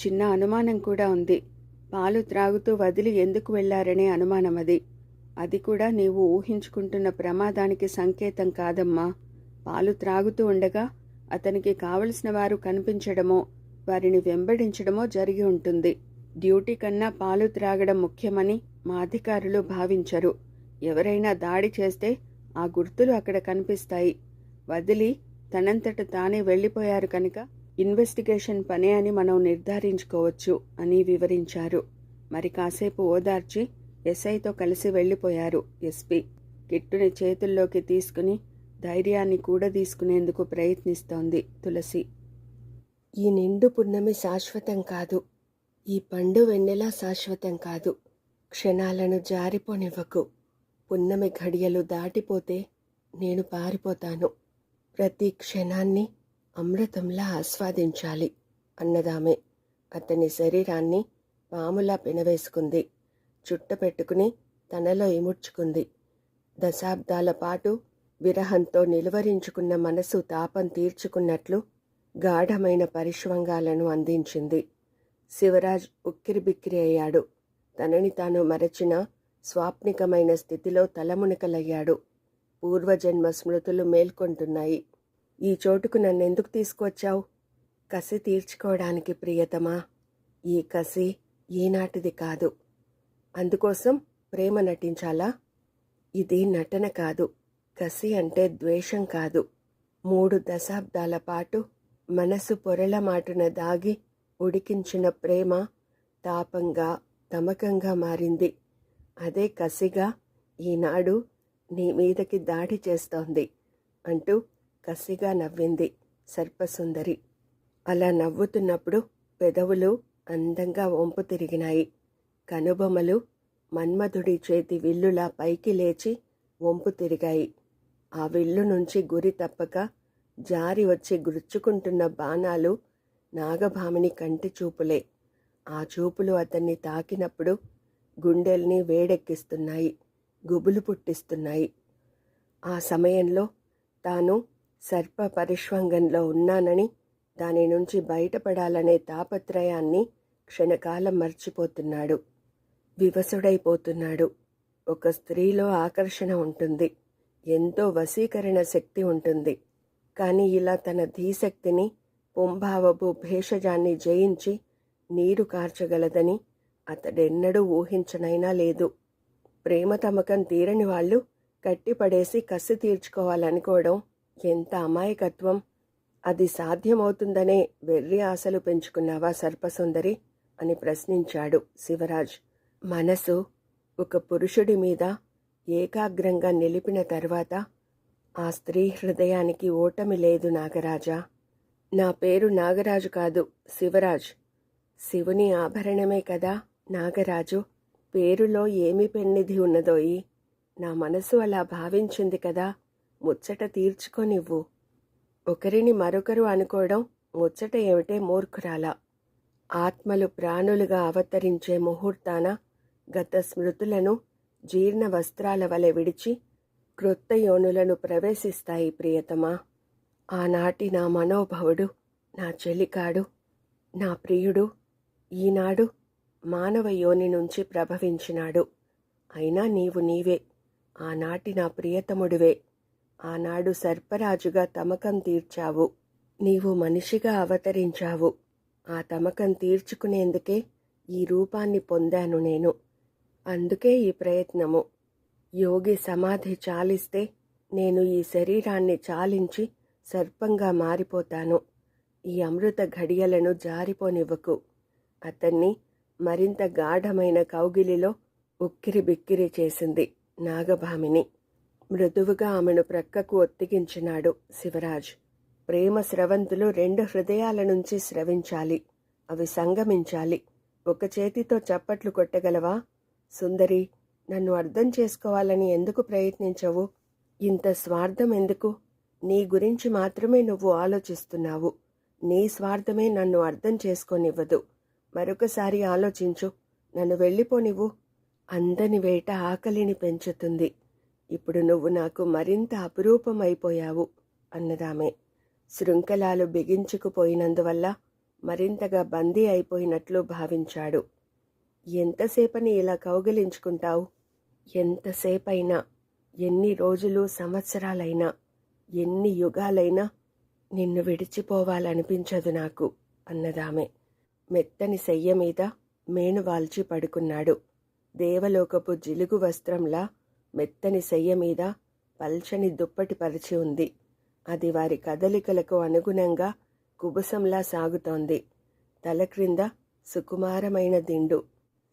చిన్న అనుమానం కూడా ఉంది. పాలు త్రాగుతూ వదిలి ఎందుకు వెళ్లారనే అనుమానమది. అది కూడా నీవు ఊహించుకుంటున్న ప్రమాదానికి సంకేతం కాదమ్మా. పాలు త్రాగుతూ ఉండగా అతనికి కావలసిన వారు కనిపించడమో వారిని వెంబడించడమో జరిగి ఉంటుంది. డ్యూటీ కన్నా పాలు త్రాగడం ముఖ్యమని మా అధికారులు భావించరు. ఎవరైనా దాడి చేస్తే ఆ గుర్తులు అక్కడ కనిపిస్తాయి. వదిలి తనంతట తానే వెళ్ళిపోయారు కనుక ఇన్వెస్టిగేషన్ పనే అని మనం నిర్ధారించుకోవచ్చు అని వివరించారు. మరి కాసేపు ఓదార్చి ఎస్ఐతో కలిసి వెళ్ళిపోయారు ఎస్పీ. కిట్టుని చేతుల్లోకి తీసుకుని ధైర్యాన్ని కూడా తీసుకునేందుకు ప్రయత్నిస్తోంది తులసి. ఈ నిండు పున్నమి శాశ్వతం కాదు. ఈ పండు వెన్నెల శాశ్వతం కాదు. క్షణాలను జారిపోనివ్వకు. పున్నమి ఘడియలు దాటిపోతే నేను పారిపోతాను. ప్రతి క్షణాన్ని అమృతంలా ఆస్వాదించాలి అన్నదామె. అతని శరీరాన్ని పాములా పెనవేసుకుంది. చుట్టపెట్టుకుని తనలో ఇముడ్చుకుంది. దశాబ్దాల పాటు విరహంతో నిలువరించుకున్న మనసు తాపం తీర్చుకున్నట్లు గాఢమైన పరిష్వంగాలను అందించింది. శివరాజ్ ఉక్కిరిబిక్కిరి అయ్యాడు. తనని తాను మరచిన స్వాప్నికమైన స్థితిలో తలమునకలయ్యాడు. పూర్వజన్మ స్మృతులు మేల్కొంటున్నాయి. ఈ చోటుకు నన్నెందుకు తీసుకువచ్చావు? కసి తీర్చుకోవడానికి ప్రియతమా. ఈ కసి ఈనాటిది కాదు. అందుకోసం ప్రేమ నటించాలా? ఇది నటన కాదు. కసి అంటే ద్వేషం కాదు. 3 దశాబ్దాల పాటు మనసు పొరల మాటున దాగి ఉడికించిన ప్రేమ తాపంగా తమకంగా మారింది. అదే కసిగా ఈనాడు నీ మీదకి దాడి చేస్తోంది అంటూ కసిగా నవ్వింది సర్పసుందరి. అలా నవ్వుతున్నప్పుడు పెదవులు అందంగా వంపు తిరిగినాయి. కనుబొమ్మలు మన్మధుడి చేతి విల్లులా పైకి లేచి వంపు తిరిగాయి. ఆ విల్లు నుంచి గురి తప్పక జారి వచ్చి గుచ్చుకుంటున్న బాణాలు నాగభామిని కంటి చూపులే. ఆ చూపులు అతన్ని తాకినప్పుడు గుండెల్ని వేడెక్కిస్తున్నాయి, గుబులు పుట్టిస్తున్నాయి. ఆ సమయంలో తాను సర్ప పరిష్వంగంలో ఉన్నానని, దాని నుంచి బయటపడాలనే తాపత్రయాన్ని క్షణకాలం మర్చిపోతున్నాడు. వివసుడైపోతున్నాడు. ఒక స్త్రీలో ఆకర్షణ ఉంటుంది, ఎంతో వశీకరణ శక్తి ఉంటుంది. కానీ ఇలా తన ధీశక్తిని, పుంభావపు భేషజాన్ని జయించి నీరు కార్చగలదని అతడెన్నడూ ఊహించనైనా లేదు. ప్రేమ తమకం తీరని వాళ్ళు కట్టిపడేసి కసి తీర్చుకోవాలనుకోవడం ఎంత అమాయకత్వం. అది సాధ్యమవుతుందనే వెర్రి ఆశలు పెంచుకున్నావా సర్పసుందరి అని ప్రశ్నించాడు శివరాజ్. మనసు ఒక పురుషుడి మీద ఏకాగ్రంగా నిలిపిన తర్వాత ఆ స్త్రీ హృదయానికి ఓటమి లేదు నాగరాజా. నా పేరు నాగరాజు కాదు, శివరాజ్. శివుని ఆభరణమే కదా నాగరాజు. పేరులో ఏమి పెన్నిధి ఉన్నదోయి. నా మనసు అలా భావించింది కదా, ముచ్చట తీర్చుకోనివ్వు. ఒకరిని మరొకరు అనుకోవడం ముచ్చట ఏమిటే మూర్ఖురాలా. ఆత్మలు ప్రాణులుగా అవతరించే ముహూర్తాన గత స్మృతులను జీర్ణ వస్త్రాల వలె విడిచి క్రొత్త యోనులను ప్రవేశిస్తాయి ప్రియతమా. ఆనాటి నా మనోభవుడు, నా చెలికాడు, నా ప్రియుడు ఈనాడు మానవ యోని నుంచి ప్రభవించినాడు. అయినా నీవు నీవే, ఆనాటి నా ప్రియతముడివే. ఆనాడు సర్పరాజుగా తమకం తీర్చావు. నీవు మనిషిగా అవతరించావు. ఆ తమకం తీర్చుకునేందుకే ఈ రూపాన్ని పొందాను నేను. అందుకే ఈ ప్రయత్నము. యోగి సమాధి చాలిస్తే నేను ఈ శరీరాన్ని చాలించి సర్పంగా మారిపోతాను. ఈ అమృత ఘడియలను జారిపోనివ్వకు. అతన్ని మరింత గాఢమైన కౌగిలిలో ఉక్కిరి బిక్కిరి చేసింది నాగభామిని. మృదువుగా ఆమెను ప్రక్కకు ఒత్తిగించినాడు శివరాజ్. ప్రేమ స్రవంతులు 2 హృదయాల నుంచి స్రవించాలి. అవి సంగమించాలి. ఒక చేతితో చప్పట్లు కొట్టగలవా? సుందరి, నన్ను అర్థం చేసుకోవాలని ఎందుకు ప్రయత్నించవు? ఇంత స్వార్థం ఎందుకు? నీ గురించి మాత్రమే నువ్వు ఆలోచిస్తున్నావు. నీ స్వార్థమే నన్ను అర్థం చేసుకోనివ్వదు. మరొకసారి ఆలోచించు. నన్ను వెళ్ళిపోనివ్వు. అందని వేట ఆకలిని పెంచుతుంది. ఇప్పుడు నువ్వు నాకు మరింత అపురూపమైపోయావు అన్నదామె. శృంఖలాలు బిగించుకుపోయినందువల్ల మరింతగా బందీ అయిపోయినట్లు భావించాడు. ఎంతసేపని ఇలా కౌగిలించుకుంటావు? ఎంతసేపైనా, ఎన్ని రోజులు, సంవత్సరాలైనా, ఎన్ని యుగాలైనా నిన్ను విడిచిపోవాలనిపించదు నాకు అన్నదామె. మెత్తని శయ్య మీద మేనువాల్చి పడుకున్నాడు. దేవలోకపు జిలుగు వస్త్రంలా మెత్తని శయ్య మీద పల్చని దుప్పటి పరిచి ఉంది. అది వారి కదలికలకు అనుగుణంగా కుబుసంలా సాగుతోంది. తల క్రింద సుకుమారమైన దిండు.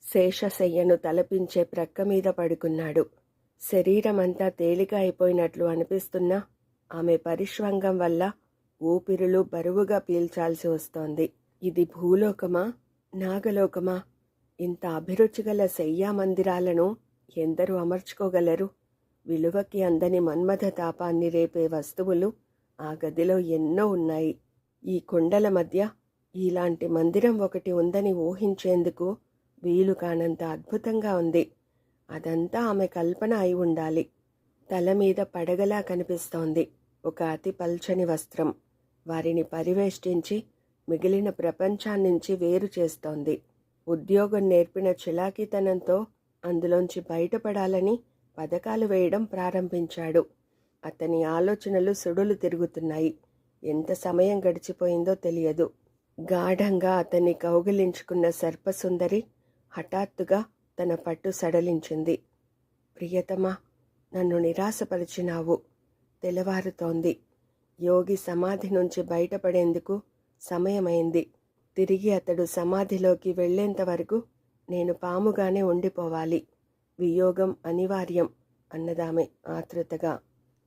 శేషశయ్యను తలపించే ప్రక్క మీద పడుకున్నాడు. శరీరమంతా తేలిక అయిపోయినట్లు అనిపిస్తున్నా ఆమె పరిష్వంగం వల్ల ఊపిరులు బరువుగా పీల్చాల్సి వస్తోంది. ఇది భూలోకమా, నాగలోకమా? ఇంత అభిరుచిగల శయ్యా మందిరాలను ఎందరూ అమర్చుకోగలరు? విలువకి అందని మన్మథ తాపాన్ని రేపే వస్తువులు ఆ గదిలో ఎన్నో ఉన్నాయి. ఈ కొండల మధ్య ఇలాంటి మందిరం ఒకటి ఉందని ఊహించేందుకు వీలు కానంత అద్భుతంగా ఉంది. అదంతా ఆమె కల్పన అయి ఉండాలి. తల మీద పడగలా కనిపిస్తోంది ఒక అతి పల్చని వస్త్రం. వారిని పరివేష్టించి మిగిలిన ప్రపంచాన్నించి వేరు చేస్తోంది. ఉద్యోగం నేర్పిన చిలాకీతనంతో అందులోంచి బయటపడాలని పథకాలు వేయడం ప్రారంభించాడు. అతని ఆలోచనలు సుడులు తిరుగుతున్నాయి. ఎంత సమయం గడిచిపోయిందో తెలియదు. గాఢంగా అతన్ని కౌగిలించుకున్న సర్పసుందరి హఠాత్తుగా తన పట్టు సడలించింది. ప్రియతమా, నన్ను నిరాశపరిచినావు. తెల్లవారుతోంది. యోగి సమాధి నుంచి బయటపడేందుకు సమయమైంది. తిరిగి అతడు సమాధిలోకి వెళ్లేంత వరకు నేను పాముగానే ఉండిపోవాలి. వియోగం అనివార్యం అన్నదామె ఆతృతగా.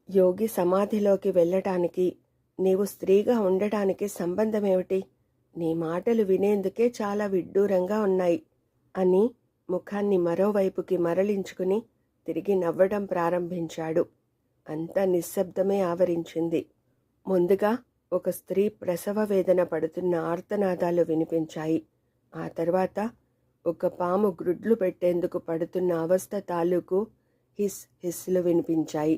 యోగి సమాధిలోకి వెళ్ళటానికి నీవు స్త్రీగా ఉండటానికి సంబంధమేమిటి? నీ మాటలు వినేందుకే చాలా విడ్డూరంగా ఉన్నాయి అని ముఖాన్ని మరోవైపుకి మరలించుకుని తిరిగి నవ్వడం ప్రారంభించాడు. అంతా నిశ్శబ్దమే ఆవరించింది. ముందుగా ఒక స్త్రీ ప్రసవ వేదన పడుతున్న ఆర్తనాదాలు వినిపించాయి. ఆ తర్వాత ఒక పాము గ్రుడ్లు పెట్టేందుకు పడుతున్న అవస్థ తాలూకు హిస్ హిస్లు వినిపించాయి.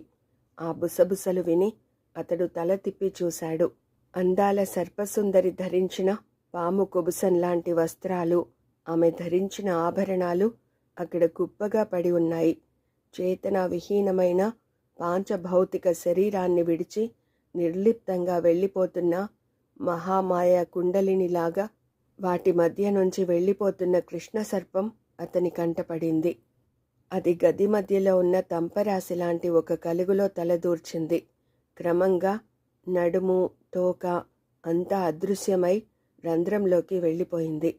ఆ బుసబుసలు విని అతడు తల తిప్పి చూశాడు. అందాల సర్పసుందరి ధరించిన పాము కుబుసంలాంటి వస్త్రాలు, ఆమె ధరించిన ఆభరణాలు అక్కడ కుప్పగా పడి ఉన్నాయి. చేతన విహీనమైన పాంచభౌతిక శరీరాన్ని విడిచి నిర్లిప్తంగా వెళ్ళిపోతున్న మహామాయ కుండలినిలాగా వాటి మధ్య నుంచి వెళ్ళిపోతున్న కృష్ణ సర్పం అతని కంటపడింది. అది గది మధ్యలో ఉన్న తంపరాశి లాంటి ఒక కలుగులో తలదూర్చింది. క్రమంగా నడుము, తోక అంతా అదృశ్యమై రంధ్రంలోకి వెళ్ళిపోయింది.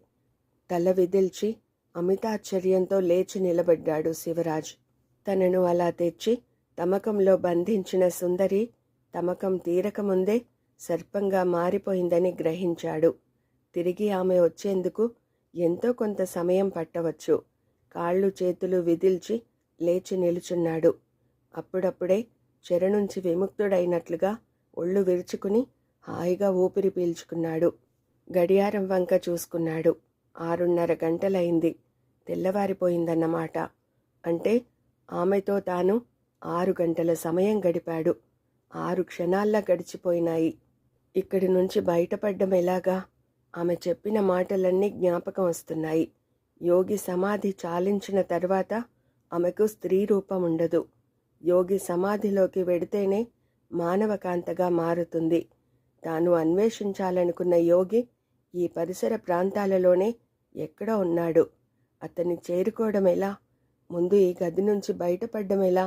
తల విదిల్చి అమితాశ్చర్యంతో లేచి నిలబడ్డాడు శివరాజ్. తనను అలా తెచ్చి తమకంలో బంధించిన సుందరి తమకం తీరకముందే సర్పంగా మారిపోయిందని గ్రహించాడు. తిరిగి ఆమె వచ్చేందుకు ఎంతో కొంత సమయం పట్టవచ్చు. కాళ్ళు చేతులు విదిల్చి లేచి నిలుచున్నాడు. అప్పుడప్పుడే చెర నుంచి విముక్తుడైనట్లుగా ఒళ్ళు విరుచుకుని హాయిగా ఊపిరి పీల్చుకున్నాడు. గడియారం వంక చూసుకున్నాడు. 6:30 గంటలైంది. తెల్లవారిపోయిందన్నమాట. అంటే ఆమెతో తాను 6 గంటల సమయం గడిపాడు. 6 క్షణాల్లా గడిచిపోయినాయి. ఇక్కడి నుంచి బయటపడ్డం ఎలాగా? ఆమె చెప్పిన మాటలన్నీ జ్ఞాపకం వస్తున్నాయి. యోగి సమాధి చాలించిన తర్వాత ఆమెకు స్త్రీ రూపం ఉండదు. యోగి సమాధిలోకి వెడితేనే మానవకాంతగా మారుతుంది. తాను అన్వేషించాలనుకున్న యోగి ఈ పరిసర ప్రాంతాలలోనే ఎక్కడో ఉన్నాడు. అతన్ని చేరుకోవడం ఎలా? ముందు ఈ గది నుంచి బయటపడ్డం ఎలా?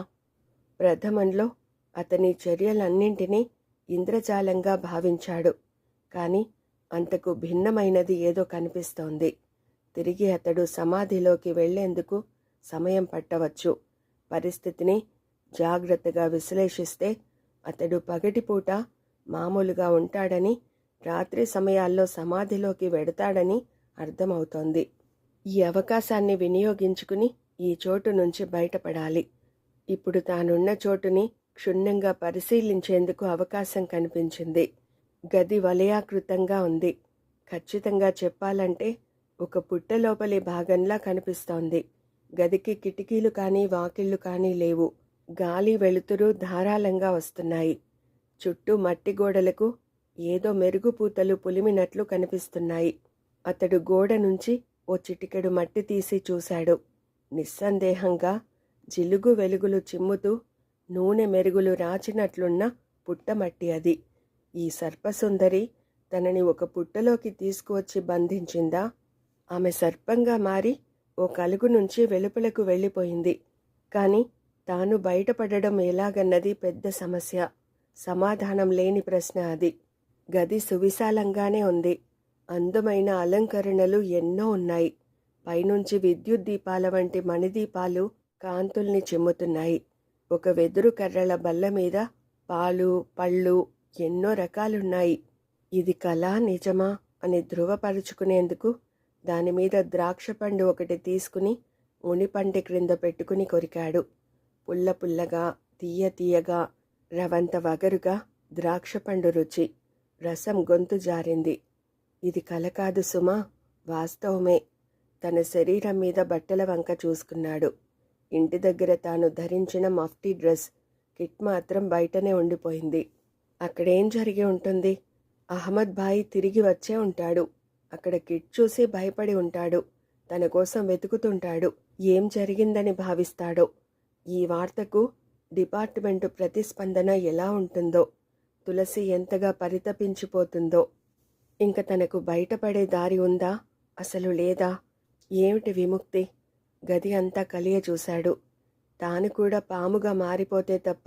ప్రథమంలో అతని చర్యలన్నింటినీ ఇంద్రజాలంగా భావించాడు. కానీ అంతకు భిన్నమైనది ఏదో కనిపిస్తోంది. తిరిగి అతడు సమాధిలోకి వెళ్లేందుకు సమయం పట్టవచ్చు. పరిస్థితిని జాగ్రత్తగా విశ్లేషిస్తే అతడు పగటిపూట మామూలుగా ఉంటాడని, రాత్రి సమయాల్లో సమాధిలోకి వెడతాడని అర్థమవుతోంది. ఈ అవకాశాన్ని వినియోగించుకుని ఈ చోటు నుంచి బయటపడాలి. ఇప్పుడు తానున్న చోటుని క్షుణ్ణంగా పరిశీలించేందుకు అవకాశం కనిపించింది. గది వలయాకృతంగా ఉంది. ఖచ్చితంగా చెప్పాలంటే ఒక పుట్టలోపలి భాగంలా కనిపిస్తోంది. గదికి కిటికీలు కానీ వాకిళ్లు కానీ లేవు. గాలి వెలుతురు ధారాళంగా వస్తున్నాయి. చుట్టూ మట్టి గోడలకు ఏదో మెరుగుపూతలు పులిమినట్లు కనిపిస్తున్నాయి. అతడు గోడ నుంచి ఓ చిటికెడు మట్టి తీసి చూశాడు. నిస్సందేహంగా జిలుగు వెలుగులు చిమ్ముతూ నూనె మెరుగులు రాచినట్లున్న పుట్టమట్టి అది. ఈ సర్పసుందరి తనని ఒక పుట్టలోకి తీసుకువచ్చి బంధించిందా? ఆమె సర్పంగా మారి ఓ కలుగు నుంచి వెలుపలకు వెళ్ళిపోయింది. కాని తాను బయటపడడం ఎలాగన్నది పెద్ద సమస్య. సమాధానం లేని ప్రశ్న అది. గది సువిశాలంగానే ఉంది. అందమైన అలంకరణలు ఎన్నో ఉన్నాయి. పైనుంచి విద్యుత్ దీపాల వంటి మణిదీపాలు కాంతుల్ని చిమ్ముతున్నాయి. ఒక వెదురు కర్రల బల్ల మీద పాలు, పళ్ళు ఎన్నో రకాలున్నాయి. ఇది కళా నిజమా అని ధృవపరుచుకునేందుకు దానిమీద ద్రాక్ష పండు ఒకటి తీసుకుని మునిపంటి క్రింద పెట్టుకుని కొరికాడు. పుల్ల పుల్లగా, తీయ తీయగా, రవంత వగరుగా ద్రాక్షపండు రుచి. రసం గొంతు జారింది. ఇది కల కాదు సుమా, వాస్తవమే. తన శరీరం మీద బట్టల వంక చూసుకున్నాడు. ఇంటి దగ్గర తాను ధరించిన మఫ్టీ డ్రెస్ కిట్ మాత్రం బయటనే ఉండిపోయింది. అక్కడేం జరిగి ఉంటుంది? అహ్మద్ భాయ్ తిరిగి వచ్చే ఉంటాడు. అక్కడ కిట్ చూసి భయపడి ఉంటాడు. తన కోసం వెతుకుతుంటాడు. ఏం జరిగిందని భావిస్తాడో? ఈ వార్తకు డిపార్ట్మెంటు ప్రతిస్పందన ఎలా ఉంటుందో? తులసి ఎంతగా పరితపించిపోతుందో? ఇంక తనకు బయటపడే దారి ఉందా? అసలు లేదా? ఏమిటి విముక్తి? గది అంతా కలియ చూశాడు. తాను కూడా పాముగా మారిపోతే తప్ప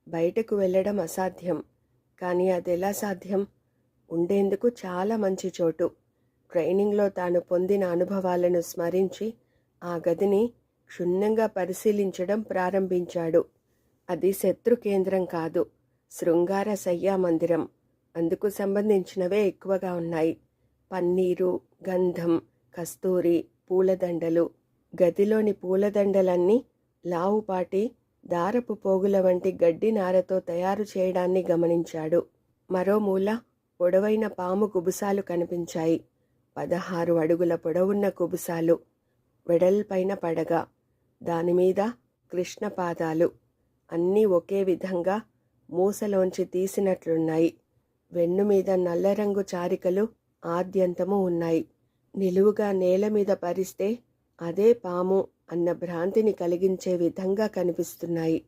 బయటకు వెళ్ళడం అసాధ్యం. కానీ అదెలా సాధ్యం? ఉండేందుకు చాలా మంచి చోటు. ట్రైనింగ్లో తాను పొందిన అనుభవాలను స్మరించి ఆ గదిని క్షుణ్ణంగా పరిశీలించడం ప్రారంభించాడు. అది శత్రు కేంద్రం కాదు, శృంగార శయ్యా మందిరం. అందుకు సంబంధించినవే ఎక్కువగా ఉన్నాయి. పన్నీరు, గంధం, కస్తూరి, పూలదండలు. గదిలోని పూలదండలన్నీ లావుపాటి దారపు పోగుల వంటి గడ్డి నారతో తయారు చేయడాన్ని గమనించాడు. మరో మూల పొడవైన పాము కుబుసాలు కనిపించాయి. 16 అడుగుల పొడవున్న కుబుసాలు. వెడల్పైన పడగ, దానిమీద కృష్ణ పాదాలు. అన్నీ ఒకే విధంగా మూసలోంచి తీసినట్లున్నాయి. వెన్నుమీద నల్లరంగు చారికలు ఆద్యంతము ఉన్నాయి. నిలువుగా నేల మీద పరిస్తే అదే పాము అన్న భ్రాంతిని కలిగించే విధంగా కనిపిస్తున్నాయి.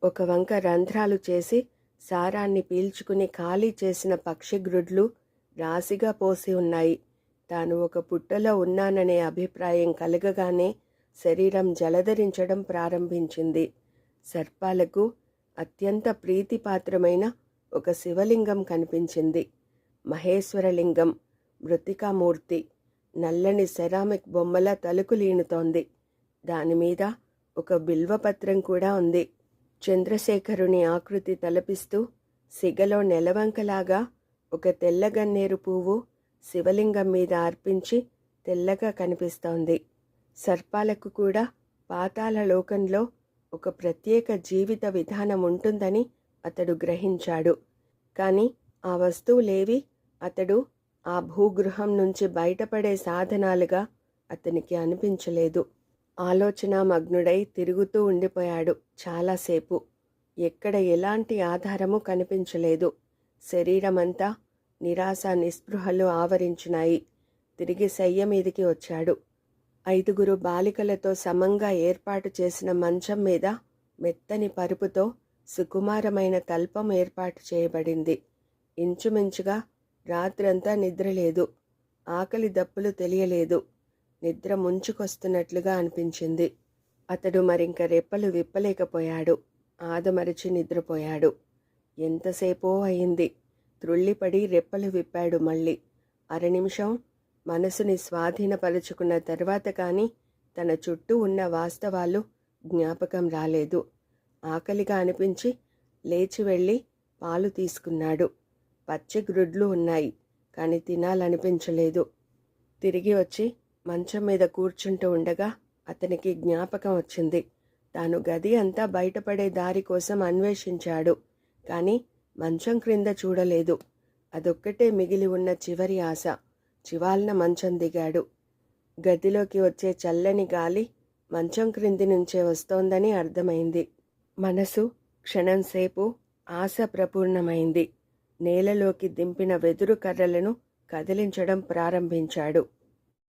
ఒక వంక రంధ్రాలు చేసి సారాన్ని పీల్చుకుని ఖాళీ చేసిన పక్షి గ్రుడ్లు రాశిగా పోసి ఉన్నాయి. తాను ఒక పుట్టలో ఉన్నాననే అభిప్రాయం కలగగానే శరీరం జలధరించడం ప్రారంభించింది. సర్పాలకు అత్యంత ప్రీతిపాత్రమైన ఒక శివలింగం కనిపించింది. మహేశ్వరలింగం, మృతికామూర్తి. నల్లని సెరామిక్ బొమ్మల తలుకులీనుతోంది. దానిమీద ఒక బిల్వపత్రం కూడా ఉంది. చంద్రశేఖరుని ఆకృతి తలపిస్తూ సిగలో నెలవంకలాగా ఒక తెల్లగన్నేరు పువ్వు శివలింగం మీద అర్పించి తెల్లగా కనిపిస్తోంది. సర్పాలకు కూడా పాతాళ లోకంలో ఒక ప్రత్యేక జీవిత విధానం ఉంటుందని అతడు గ్రహించాడు. కానీ ఆ వస్తువులేవి అతడు ఆ భూగృహం నుంచి బయటపడే సాధనాలుగా అతనికి అనిపించలేదు. ఆలోచనామగ్నుడై తిరుగుతూ ఉండిపోయాడు చాలాసేపు. ఎక్కడ ఎలాంటి ఆధారము కనిపించలేదు. శరీరమంతా నిరాశ నిస్పృహలు ఆవరించినాయి. తిరిగి శయ్య మీదికి వచ్చాడు. 5 బాలికలతో సమంగా ఏర్పాటు చేసిన మంచం మీద మెత్తని పరుపుతో సుకుమారమైన తల్పం ఏర్పాటు చేయబడింది. ఇంచుమించుగా రాత్రంతా నిద్రలేదు. ఆకలి దప్పులు తెలియలేదు. నిద్ర ముంచుకొస్తున్నట్లుగా అనిపించింది. అతడు మరింక రెప్పలు విప్పలేకపోయాడు. ఆదమరచి నిద్రపోయాడు. ఎంతసేపో అయింది. త్రుళ్ళిపడి రెప్పలు విప్పాడు మళ్ళీ. అరనిమిషం మనసుని స్వాధీనపరుచుకున్న తర్వాత కానీ తన చుట్టూ ఉన్న వాస్తవాలు జ్ఞాపకం రాలేదు. ఆకలిగా అనిపించి లేచి వెళ్ళి పాలు తీసుకున్నాడు. పచ్చి గ్రుడ్లు ఉన్నాయి, కానీ తినాలనిపించలేదు. తిరిగి వచ్చి మంచం మీద కూర్చుంటూ ఉండగా అతనికి జ్ఞాపకం వచ్చింది. తాను గది అంతా బయటపడే దారి కోసం అన్వేషించాడు. కానీ మంచం క్రింద చూడలేదు. అదొక్కటే మిగిలి ఉన్న చివరి ఆశ. చివాల్న మంచం దిగాడు. గదిలోకి వచ్చే చల్లని గాలి మంచం క్రింది నుంచే వస్తోందని అర్థమైంది. మనసు క్షణంసేపు ఆశ ప్రపూర్ణమైంది. నేలలోకి దింపిన వెదురు కర్రలను కదిలించడం ప్రారంభించాడు.